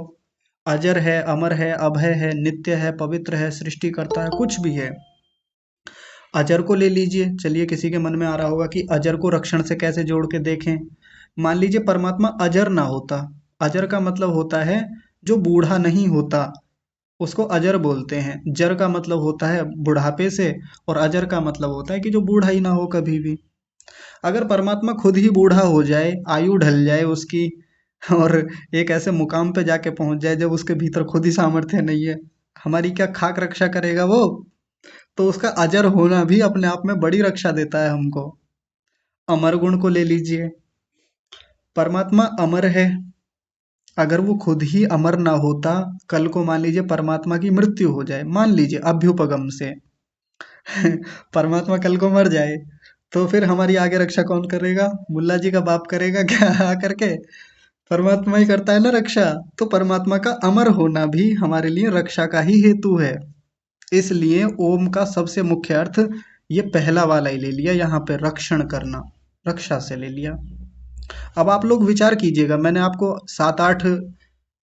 अजर है, अमर है, अभय है, नित्य है, पवित्र है, सृष्टि करता है, कुछ भी है। अजर को ले लीजिए, चलिए किसी के मन में आ रहा होगा कि अजर को रक्षण से कैसे जोड़ के देखें। मान लीजिए परमात्मा अजर ना होता, अजर का मतलब होता है जो बूढ़ा नहीं होता, उसको अजर बोलते हैं। जर का मतलब होता है बुढ़ापे से, और अजर का मतलब होता है कि जो बूढ़ा ही ना हो कभी भी। अगर परमात्मा खुद ही बूढ़ा हो जाए, आयु ढल जाए उसकी, और एक ऐसे मुकाम पे जाके पहुंच जाए जब उसके भीतर खुद ही सामर्थ्य नहीं है, हमारी क्या खाक रक्षा करेगा वो? तो उसका अजर होना भी अपने आप में बड़ी रक्षा देता है हमको। अमर गुण को ले लीजिए, परमात्मा अमर है। अगर वो खुद ही अमर ना होता, कल को मान लीजिए परमात्मा की मृत्यु हो जाए, मान लीजिए अभ्युपगम से परमात्मा कल को मर जाए, तो फिर हमारी आगे रक्षा कौन करेगा? मुल्ला जी का बाप करेगा क्या आकर के? परमात्मा ही करता है ना रक्षा। तो परमात्मा का अमर होना भी हमारे लिए रक्षा का ही हेतु है। इसलिए ओम का सबसे मुख्य अर्थ ये पहला वाला ही ले लिया, यहाँ पे रक्षण करना, रक्षा से ले लिया। अब आप लोग विचार कीजिएगा, मैंने आपको 7-8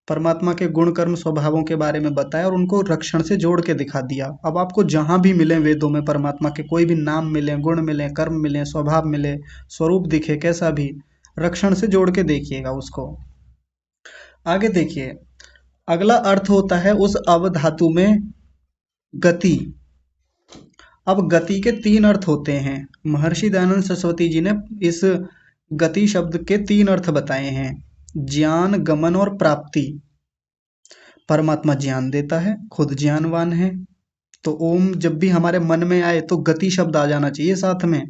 परमात्मा के गुण कर्म स्वभावों के बारे में बताया और उनको रक्षण से जोड़ के दिखा दिया। अब आपको जहां भी मिले वेदों में परमात्मा के कोई भी नाम मिले, गुण मिले, कर्म मिले, स्वभाव मिले, स्वरूप दिखे, कैसा भी, रक्षण से जोड़ के देखिएगा उसको। आगे देखिए, अगला अर्थ होता है उस अवधातु में गति। अब गति के 3 अर्थ होते हैं। महर्षि दयानंद सरस्वती जी ने इस गति शब्द के 3 अर्थ बताए हैं, ज्ञान, गमन और प्राप्ति। परमात्मा ज्ञान देता है, खुद ज्ञानवान है। तो ओम जब भी हमारे मन में आए तो गति शब्द आ जाना चाहिए साथ में,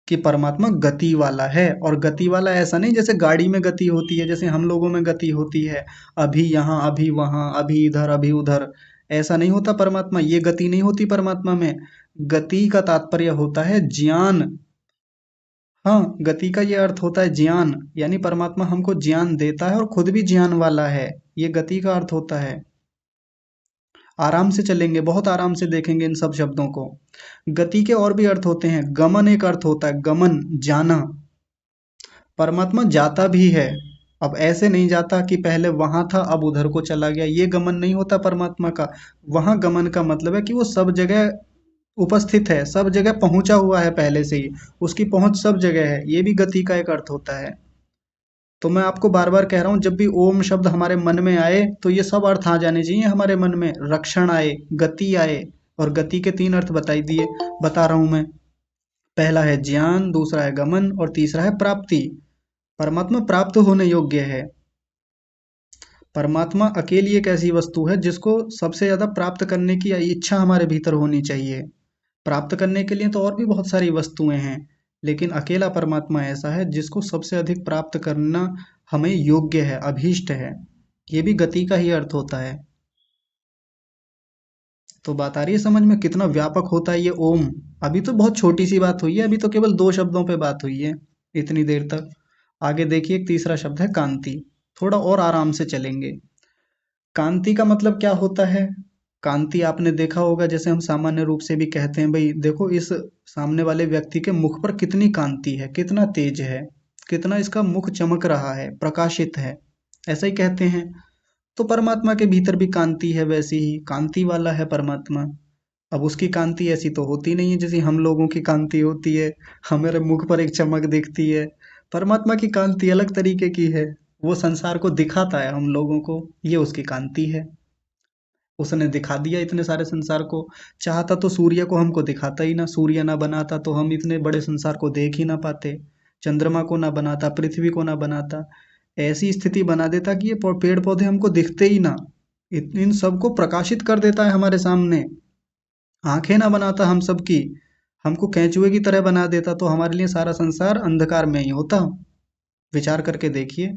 कि परमात्मा गति वाला है। और गति वाला ऐसा नहीं जैसे गाड़ी में गति होती है, जैसे हम लोगों में गति होती है, अभी यहाँ अभी वहाँ, अभी इधर अभी उधर, ऐसा नहीं होता परमात्मा। ये गति नहीं होती परमात्मा में। गति का तात्पर्य होता है ज्ञान। हाँ, गति का ये अर्थ होता है ज्ञान, यानी परमात्मा हमको ज्ञान देता है और खुद भी ज्ञान वाला है, ये गति का अर्थ होता है। आराम से चलेंगे, बहुत आराम से देखेंगे इन सब शब्दों को। गति के और भी अर्थ होते हैं। गमन एक अर्थ होता है, गमन, जाना। परमात्मा जाता भी है, अब ऐसे नहीं जाता कि पहले वहां था अब उधर को चला गया, ये गमन नहीं होता परमात्मा का। वहां गमन का मतलब है कि वो सब जगह उपस्थित है, सब जगह पहुंचा हुआ है पहले से ही, उसकी पहुंच सब जगह है, ये भी गति का एक अर्थ होता है। तो मैं आपको बार बार कह रहा हूं, जब भी ओम शब्द हमारे मन में आए तो ये सब अर्थ आ जाने चाहिए हमारे मन में। रक्षण आए, गति आए, और गति के 3 अर्थ बता रहा हूं मैं। पहला है ज्ञान, दूसरा है गमन, और तीसरा है प्राप्ति। परमात्मा प्राप्त होने योग्य है। परमात्मा अकेली एक ऐसी वस्तु है जिसको सबसे ज्यादा प्राप्त करने की इच्छा हमारे भीतर होनी चाहिए। प्राप्त करने के लिए तो और भी बहुत सारी वस्तुएं हैं, लेकिन अकेला परमात्मा ऐसा है जिसको सबसे अधिक प्राप्त करना हमें योग्य है, अभीष्ट है। ये भी गति का ही अर्थ होता है। तो बात आ रही है समझ में कितना व्यापक होता है ये ओम? अभी तो बहुत छोटी सी बात हुई है, अभी तो केवल 2 शब्दों पे बात हुई है इतनी देर तक। आगे देखिए, एक तीसरा शब्द है कांति। थोड़ा और आराम से चलेंगे। कांति का मतलब क्या होता है? कांति आपने देखा होगा, जैसे हम सामान्य रूप से भी कहते हैं, भाई देखो इस सामने वाले व्यक्ति के मुख पर कितनी कांति है, कितना तेज है, कितना इसका मुख चमक रहा है, प्रकाशित है, ऐसा ही कहते हैं। तो परमात्मा के भीतर भी कांति है, वैसी ही कांति वाला है परमात्मा। अब उसकी कांति ऐसी तो होती नहीं है जैसी हम लोगों की कांति होती है, हमारे मुख पर एक चमक दिखती है। परमात्मा की कांति अलग तरीके की है, वो संसार को दिखाता है हम लोगों को, ये उसकी कांति है। उसने दिखा दिया इतने सारे संसार को। चाहता तो सूर्य को हमको दिखाता ही ना, सूर्य ना बनाता तो हम इतने बड़े संसार को देख ही ना पाते। चंद्रमा को ना बनाता, पृथ्वी को ना बनाता, ऐसी स्थिति बना देता कि ये पेड़ पौधे हमको दिखते ही ना, इन सबको प्रकाशित कर देता है हमारे सामने। आंखें ना बनाता हम सबकी, हमको कैंचुए की तरह बना देता, तो हमारे लिए सारा संसार अंधकार में ही होता। विचार करके देखिए।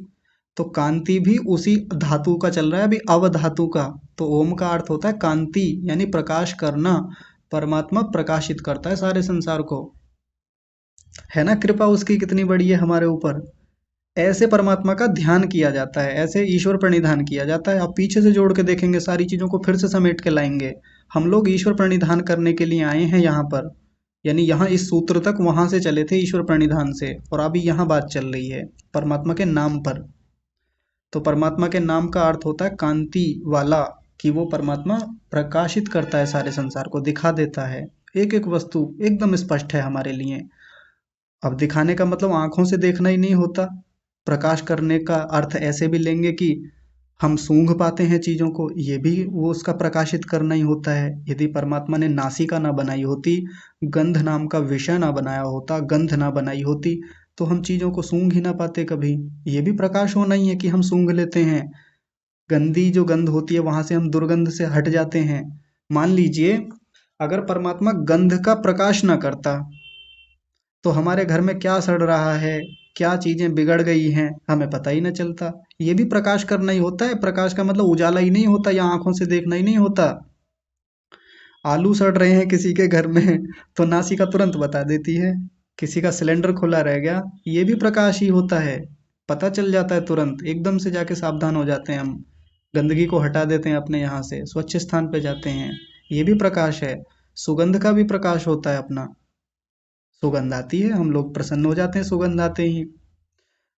तो कांति भी उसी धातु का चल रहा है, अभी अवधातु का। तो ओम का अर्थ होता है कांति, यानी प्रकाश करना। परमात्मा प्रकाशित करता है सारे संसार को, है ना? कृपा उसकी कितनी बड़ी है हमारे ऊपर। ऐसे परमात्मा का ध्यान किया जाता है, ऐसे ईश्वर प्रणिधान किया जाता है। आप पीछे से जोड़ के देखेंगे, सारी चीजों को फिर से समेट के लाएंगे। हम लोग ईश्वर प्रणिधान करने के लिए आए हैं यहाँ पर, यानी यहाँ इस सूत्र तक वहां से चले थे ईश्वर प्रणिधान से, और अभी यहाँ बात चल रही है परमात्मा के नाम पर। तो परमात्मा के नाम का अर्थ होता है कांति वाला, कि वो परमात्मा प्रकाशित करता है सारे संसार को, दिखा देता है। एक एक वस्तु एकदम स्पष्ट है हमारे लिए। अब दिखाने का मतलब आंखों से देखना ही नहीं होता। प्रकाश करने का अर्थ ऐसे भी लेंगे कि हम सूंघ पाते हैं चीजों को, ये भी वो उसका प्रकाशित करना ही होता है। यदि परमात्मा ने नासिका ना बनाई होती, गंध नाम का विषय ना बनाया होता, गंध ना बनाई होती, तो हम चीजों को सूंघ ही ना पाते कभी। ये भी प्रकाश होना ही है कि हम सूंघ लेते हैं। गंदी जो गंध होती है वहां से हम दुर्गंध से हट जाते हैं। मान लीजिए अगर परमात्मा गंध का प्रकाश ना करता तो हमारे घर में क्या सड़ रहा है, क्या चीजें बिगड़ गई हैं, हमें पता ही न चलता। ये भी प्रकाश करना ही होता है। प्रकाश का मतलब उजाला ही नहीं होता या आंखों से देखना ही नहीं होता। आलू सड़ रहे हैं किसी के घर में तो नासिका तुरंत बता देती है। किसी का सिलेंडर खुला रह गया, ये भी प्रकाश ही होता है। पता चल जाता है तुरंत, एकदम से जाके सावधान हो जाते हैं हम। गंदगी को हटा देते हैं अपने यहाँ से, स्वच्छ स्थान पे जाते हैं। ये भी प्रकाश है। सुगंध का भी प्रकाश होता है अपना। सुगंध आती है, हम लोग प्रसन्न हो जाते हैं सुगंध आते ही।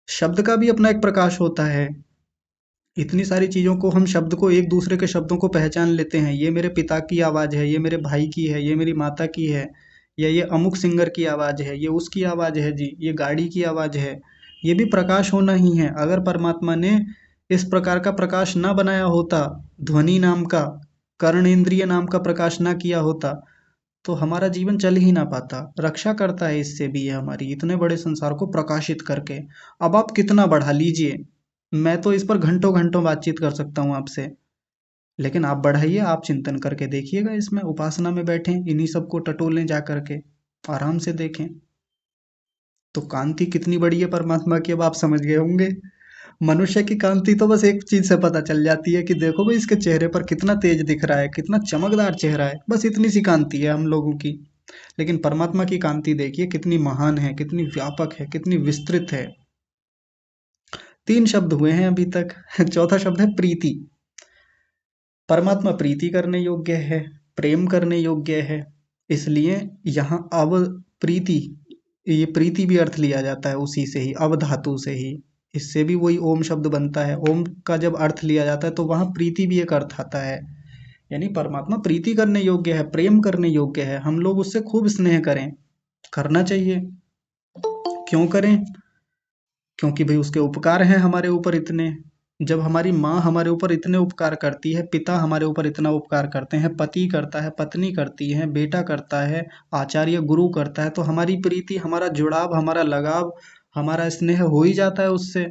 शब्द का भी अपना एक प्रकाश होता है। इतनी सारी चीजों को हम शब्द को, एक दूसरे के शब्दों को पहचान लेते हैं। ये मेरे पिता की आवाज है, ये मेरे भाई की है, ये मेरी माता की है, या ये अमुक सिंगर की आवाज है, ये उसकी आवाज है जी, ये गाड़ी की आवाज है। ये भी प्रकाश होना ही है। अगर परमात्मा ने इस प्रकार का प्रकाश ना बनाया होता, ध्वनि नाम का, कर्णेंद्रिय नाम का प्रकाश ना किया होता, तो हमारा जीवन चल ही ना पाता। रक्षा करता है इससे भी ये हमारी, इतने बड़े संसार को प्रकाशित करके। अब आप कितना बढ़ा लीजिए, मैं तो इस पर घंटों घंटों बातचीत कर सकता हूँ आपसे, लेकिन आप बढ़ाइए, आप चिंतन करके देखिएगा। इसमें उपासना में बैठें, इन्हीं सबको टटोलें जा करके, आराम से देखें। तो कांति कितनी बड़ी है परमात्मा की, अब आप समझ गए होंगे। मनुष्य की कांति तो बस एक चीज से पता चल जाती है कि देखो भाई इसके चेहरे पर कितना तेज दिख रहा है, कितना चमकदार चेहरा है, बस इतनी सी कांति है हम लोगों की। लेकिन परमात्मा की कांति देखिए कितनी महान है, कितनी व्यापक है, कितनी विस्तृत है। 3 शब्द हुए हैं अभी तक। चौथा शब्द है प्रीति। परमात्मा प्रीति करने योग्य है, प्रेम करने योग्य है, इसलिए यहाँ अव प्रीति, ये प्रीति भी अर्थ लिया जाता है उसी से ही, अव धातु से ही। इससे भी वही ओम शब्द बनता है। ओम का जब अर्थ लिया जाता है तो वहाँ प्रीति भी एक अर्थ आता है। यानी परमात्मा प्रीति करने योग्य है, प्रेम करने योग्य है। हम लोग उससे खूब स्नेह करें, करना चाहिए। क्यों करें? क्योंकि भाई उसके उपकार हैं हमारे ऊपर इतने। जब हमारी माँ हमारे ऊपर इतने उपकार करती है, पिता हमारे ऊपर इतना उपकार करते हैं, पति करता है, पत्नी करती है, बेटा करता है, आचार्य गुरु करता है, तो हमारी प्रीति, हमारा जुड़ाव, हमारा लगाव, हमारा स्नेह हो ही जाता है उससे।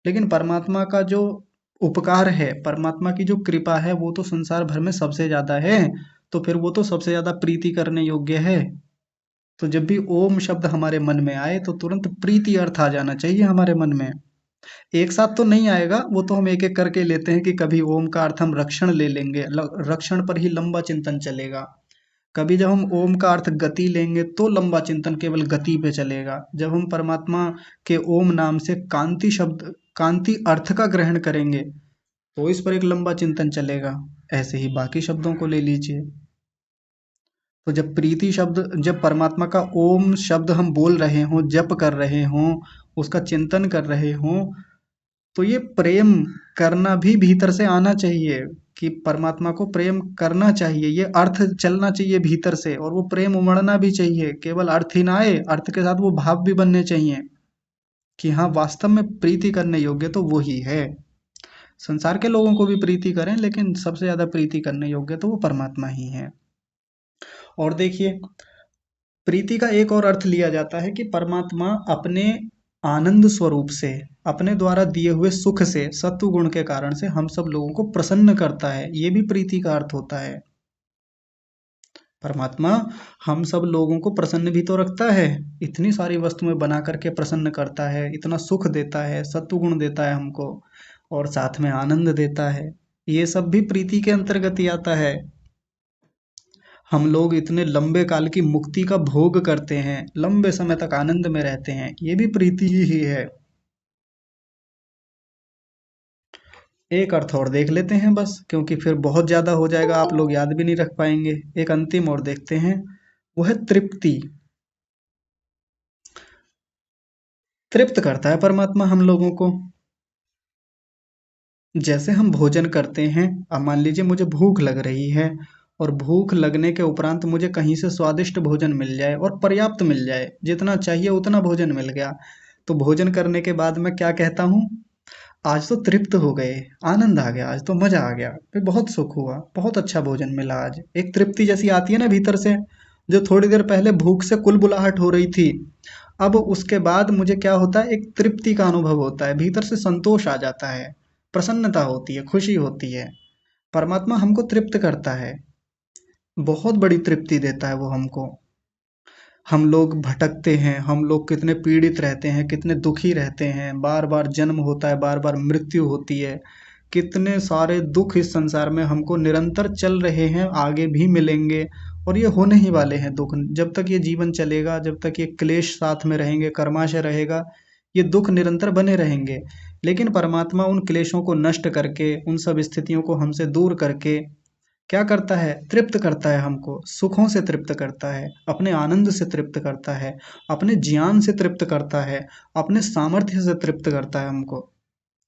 लेकिन परमात्मा का जो उपकार है, परमात्मा की जो कृपा है, वो तो संसार भर में सबसे ज्यादा है, तो फिर वो तो सबसे ज्यादा प्रीति करने योग्य है। तो जब भी ओम शब्द हमारे मन में आए तो तुरंत प्रीति अर्थ आ जाना चाहिए हमारे मन में। एक साथ तो नहीं आएगा, वो तो हम एक एक करके लेते हैं कि कभी ओम का अर्थ हम रक्षण ले लेंगे, रक्षण पर ही लंबा चिंतन चलेगा। कभी जब हम ओम का अर्थ गति लेंगे तो लंबा चिंतन केवल गति पे चलेगा। जब हम परमात्मा के ओम नाम से कांति शब्द, कांति अर्थ का ग्रहण करेंगे तो इस पर एक लंबा चिंतन चलेगा। ऐसे ही बाकी शब्दों को ले लीजिए। तो जब प्रीति शब्द, जब परमात्मा का ओम शब्द हम बोल रहे हों, जप कर रहे हों, उसका चिंतन कर रहे हों, तो ये प्रेम करना भी भीतर से आना चाहिए कि परमात्मा को प्रेम करना चाहिए। ये अर्थ चलना चाहिए भीतर से, और वो प्रेम उमड़ना भी चाहिए। केवल अर्थ ही ना आए, अर्थ के साथ वो भाव भी बनने चाहिए कि हाँ वास्तव में प्रीति करने योग्य तो वो ही है। संसार के लोगों को भी प्रीति करें, लेकिन सबसे ज्यादा प्रीति करने योग्य तो वो परमात्मा ही है। और देखिए, प्रीति का एक और अर्थ लिया जाता है कि परमात्मा अपने आनंद स्वरूप से, अपने द्वारा दिए हुए सुख से, सत्व गुण के कारण से हम सब लोगों को प्रसन्न करता है। ये भी प्रीति का अर्थ होता है। परमात्मा हम सब लोगों को प्रसन्न भी तो रखता है, इतनी सारी वस्तुएं बना करके प्रसन्न करता है, इतना सुख देता है, सत्व गुण देता है हमको, और साथ में आनंद देता है। ये सब भी प्रीति के अंतर्गत ही आता है। हम लोग इतने लंबे काल की मुक्ति का भोग करते हैं, लंबे समय तक आनंद में रहते हैं, ये भी प्रीति ही है। एक अर्थ और देख लेते हैं बस, क्योंकि फिर बहुत ज्यादा हो जाएगा, आप लोग याद भी नहीं रख पाएंगे। एक अंतिम और देखते हैं, वो है तृप्ति। तृप्त करता है परमात्मा हम लोगों को। जैसे हम भोजन करते हैं, अब मान लीजिए मुझे भूख लग रही है और भूख लगने के उपरांत मुझे कहीं से स्वादिष्ट भोजन मिल जाए और पर्याप्त मिल जाए, जितना चाहिए उतना भोजन मिल गया, तो भोजन करने के बाद मैं क्या कहता हूँ? आज तो तृप्त हो गए, आनंद आ गया, आज तो मजा आ गया, फिर बहुत सुख हुआ, बहुत अच्छा भोजन मिला आज। एक तृप्ति जैसी आती है ना भीतर से, जो थोड़ी देर पहले भूख से कुलबुलाहट हो रही थी, अब उसके बाद मुझे क्या होता है, एक तृप्ति का अनुभव होता है, भीतर से संतोष आ जाता है, प्रसन्नता होती है, खुशी होती है। परमात्मा हमको तृप्त करता है, बहुत बड़ी तृप्ति देता है वो हमको। हम लोग भटकते हैं, हम लोग कितने पीड़ित रहते हैं, कितने दुखी रहते हैं, बार बार जन्म होता है, बार बार मृत्यु होती है, कितने सारे दुख इस संसार में हमको निरंतर चल रहे हैं, आगे भी मिलेंगे, और ये होने ही वाले हैं दुख। जब तक ये जीवन चलेगा, जब तक ये क्लेश साथ में रहेंगे, कर्माशय रहेगा, ये दुख निरंतर बने रहेंगे। लेकिन परमात्मा उन क्लेशों को नष्ट करके, उन सब स्थितियों को हमसे दूर करके क्या करता है? तृप्त करता है हमको, सुखों से तृप्त करता है, अपने आनंद से तृप्त करता है, अपने ज्ञान से तृप्त करता है, अपने सामर्थ्य से तृप्त करता है हमको।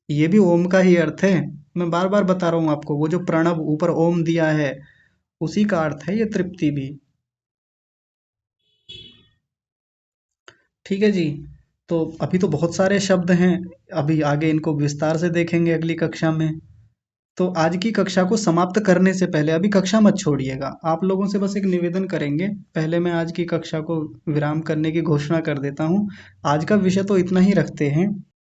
ये भी ओम का ही अर्थ है। मैं बार बार बता रहा हूँ आपको, वो जो प्रणव ऊपर ओम दिया है, उसी का अर्थ है ये तृप्ति भी। ठीक है जी। तो अभी तो बहुत सारे शब्द हैं, अभी आगे इनको विस्तार से देखेंगे अगली कक्षा में। तो आज की कक्षा को समाप्त करने से पहले अभी कक्षा मत छोड़िएगा, आप लोगों से बस एक निवेदन करेंगे। पहले मैं आज की कक्षा को विराम करने की घोषणा कर देता हूँ। आज का विषय तो इतना ही रखते हैं।